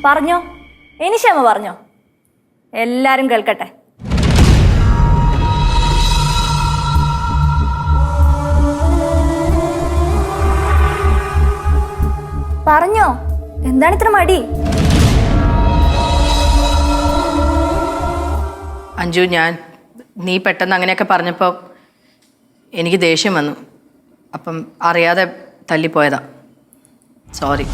പറഞ്ഞോ, ഇനി ക്ഷമ പറഞ്ഞോ, എല്ലാരും കേൾക്കട്ടെ. പറഞ്ഞോ, എന്താണ് ഇത്ര മടി? അഞ്ജു, നീ പെട്ടെന്ന് അങ്ങനെയൊക്കെ പറഞ്ഞപ്പോൾ എനിക്ക് ദേഷ്യം വന്നു. അപ്പം അറിയാതെ തല്ലിപ്പോയതാ. സോറി.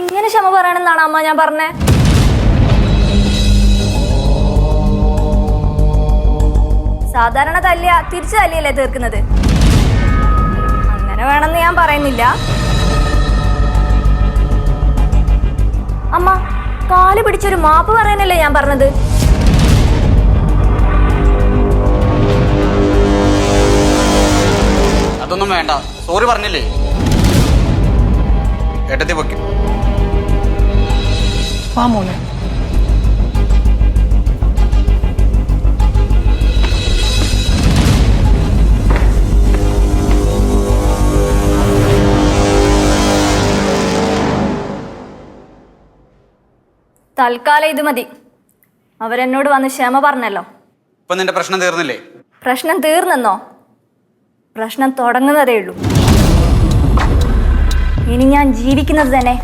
ഇങ്ങനെ ക്ഷമ പറയണമെന്നാണ് അമ്മ ഞാൻ പറഞ്ഞേ? സാധാരണ തല്ലിയ തിരിച്ചു തല്ലിയല്ലേ തീർക്കുന്നത്. അങ്ങനെ വേണമെന്ന് ഞാൻ പറയുന്നില്ല. അമ്മ, കാല് പിടിച്ചൊരു മാപ്പ് പറയാനല്ലേ ഞാൻ പറഞ്ഞത്. അതൊന്നും വേണ്ട, സോറി പറഞ്ഞില്ലേ. ഏട്ടത്തി പൊയ്ക്കും. മോനെ, തൽക്കാലം ഇത് മതി. അവരെന്നോട് വന്ന് ക്ഷമ പറഞ്ഞല്ലോ. ഇപ്പൊ നിന്റെ പ്രശ്നം തീർന്നില്ലേ? പ്രശ്നം തീർന്നെന്നോ? പ്രശ്നം തുടങ്ങുന്നതേ ഉള്ളൂ. ഇനി ഞാൻ ജീവിക്കുന്നത് തന്നെ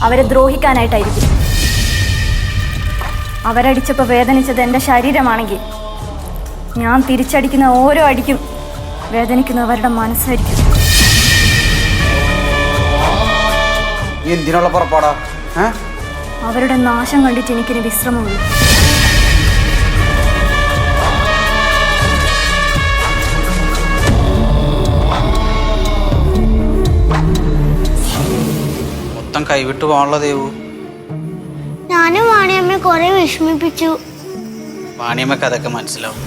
അവരെ ദ്രോഹിക്കാനായിട്ടായിരിക്കും. അവരടിച്ചപ്പോൾ വേദനിച്ചത് എൻ്റെ ശരീരമാണെങ്കിൽ ഞാൻ തിരിച്ചടിക്കുന്ന ഓരോ അടിക്കും വേദനിക്കുന്ന അവരുടെ മനസ്സായിരിക്കും. എന്തിനുള്ള പുറപ്പാടാ? അവരുടെ നാശം കണ്ടിട്ട് എനിക്കിനി വിശ്രമമുള്ളൂ. മൊത്തം കൈവിട്ട് പോകാനുള്ള ദേവു. ഞാനും വാണിയമ്മയെ കുറെ വിഷമിപ്പിച്ചു. വാണിയമ്മക്ക് അതൊക്കെ മനസ്സിലാവും.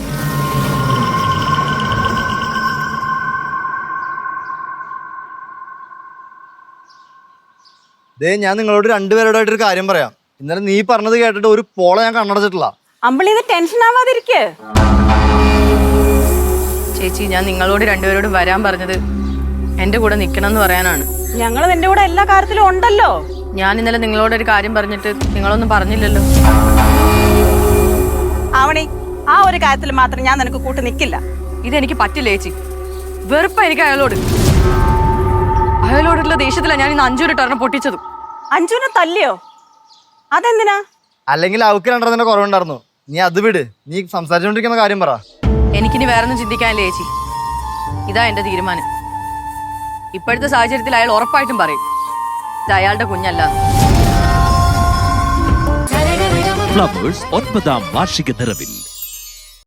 ഞാൻ നിങ്ങളോട് രണ്ടുപേരോടായിട്ടൊരു കാര്യം പറയാം. ഇന്നലെ നീ പറഞ്ഞത് കേട്ടിട്ട് ഒരു പോള ഞാൻ കണ്ണടച്ചിട്ടില്ല. അമ്പിളി, ഇത് ടെൻഷൻ ആവാതിരിക്കേ. ചേച്ചി, ഞാൻ നിങ്ങളോട് രണ്ടുപേരോട് വരാൻ പറഞ്ഞത് എൻ്റെ കൂടെ നിൽക്കണം എന്ന് പറയാനാണ്. ഞങ്ങൾ നിന്റെ കൂടെ എല്ലാ കാര്യത്തിലും ഉണ്ടല്ലോ. ഞാൻ ഇന്നലെ നിങ്ങളോടൊരു കാര്യം പറഞ്ഞിട്ട് നിങ്ങളൊന്നും പറഞ്ഞില്ലല്ലോ. ആവണി, ആ ഒരു കാര്യത്തിൽ മാത്രം ഞാൻ നിനക്ക് കൂട്ട് നിൽക്കില്ല. ഇതെനിക്ക് പറ്റില്ല ചേച്ചി. വെറുപ്പ എനിക്ക് അയാളോടുള്ള ദേഷ്യത്തിലാണ് ഞാൻ ഇന്ന് അഞ്ജുവിനെ ടർണം പൊട്ടിച്ചത്. അഞ്ജുവിനെ തല്ലിയോ? അതെന്തിനാ? അല്ലെങ്കിൽ അവക്ക് രണ്ടെണ്ണത്തിന്റെ കുറവുണ്ടായിരുന്നു. നീ അത് വിട്, നീ സംസാരിച്ചോണ്ടിരിക്കുന്ന കാര്യം പറ. എനിക്കിനി വേറൊന്നും ചിന്തിക്കാനില്ല ചേച്ചി. ഇതാ എന്റെ തീരുമാനം. ഇപ്പോഴത്തെ സാഹചര്യത്തിൽ അയാൾ ഉറപ്പായിട്ടും പറയും ഇത് അയാളുടെ കുഞ്ഞല്ല. ഫ്ലവേഴ്സ് 9ാം വാർഷിക നിറവിൽ